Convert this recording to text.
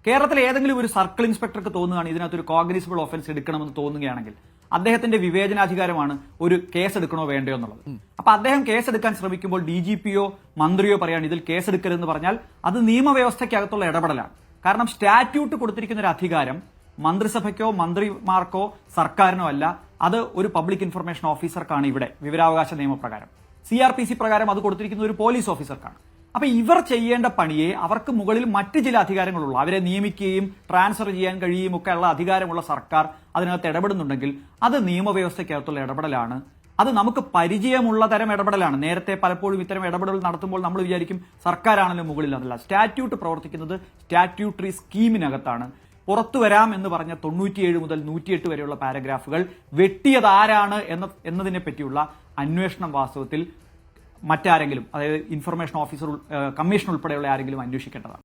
കേരളത്തിലെ ഏതെങ്കിലും ഒരു സർക്കിൾ ഇൻസ്പെക്ടർക്ക് തോന്നുകയാണ് ഇതിനകത്ത് ഒരു കോഗ്നിസിബിൾ ഓഫൻസ് എടുക്കണമെന്ന് തോന്നുകയാണെങ്കിൽ അദ്ദേഹത്തിന്റെ വിവേചനാധികാരമാണ് ഒരു കേസ് എടുക്കണോ വേണ്ടയോ എന്നുള്ളത്. അപ്പൊ അദ്ദേഹം കേസെടുക്കാൻ ശ്രമിക്കുമ്പോൾ DGPയോ മന്ത്രിയോ പറയാണ് ഇതിൽ കേസെടുക്കരുതെന്ന് പറഞ്ഞാൽ അത് നിയമവ്യവസ്ഥയ്ക്കകത്തുള്ള ഇടപെടലാണ്. കാരണം സ്റ്റാറ്റ്യൂട്ട് കൊടുത്തിരിക്കുന്ന ഒരു അധികാരം മന്ത്രിസഭയ്ക്കോ മന്ത്രിമാർക്കോ സർക്കാരിനോ അല്ല, അത് ഒരു പബ്ലിക് ഇൻഫർമേഷൻ ഓഫീസർക്കാണ്. ഇവിടെ വിവരാവകാശ നിയമപ്രകാരം CRPC പ്രകാരം അത് കൊടുത്തിരിക്കുന്ന ഒരു പോലീസ് ഓഫീസർക്കാണ്. അപ്പൊ ഇവർ ചെയ്യേണ്ട പണിയെ അവർക്ക് മുകളിൽ മറ്റ് ചില അധികാരങ്ങളുള്ളൂ. അവരെ നിയമിക്കുകയും ട്രാൻസ്ഫർ ചെയ്യാൻ കഴിയുകയും ഒക്കെ ഉള്ള അധികാരമുള്ള സർക്കാർ അതിനകത്ത് ഇടപെടുന്നുണ്ടെങ്കിൽ അത് നിയമവ്യവസ്ഥയ്ക്കകത്തുള്ള ഇടപെടലാണ്. അത് നമുക്ക് പരിചയമുള്ള തരം ഇടപെടലാണ്. നേരത്തെ പലപ്പോഴും ഇത്തരം ഇടപെടൽ നടത്തുമ്പോൾ നമ്മൾ വിചാരിക്കും സർക്കാരാണല്ലോ മുകളിൽ. അതല്ല, സ്റ്റാറ്റ്യൂട്ട് പ്രവർത്തിക്കുന്നത് സ്റ്റാറ്റ്യൂട്ടറി സ്കീമിനകത്താണ്. പുറത്തു വരാം എന്ന് പറഞ്ഞ 97 മുതൽ 108 വരെയുള്ള പാരഗ്രാഫുകൾ വെട്ടിയത് ആരാണ് എന്നതിനെ പറ്റിയുള്ള അന്വേഷണം വാസ്തവത്തിൽ മറ്റാരെങ്കിലും, അതായത് ഇൻഫർമേഷൻ ഓഫീസർ കമ്മീഷൻ ഉൾപ്പെടെയുള്ള ആരെങ്കിലും അന്വേഷിക്കേണ്ടതാണ്.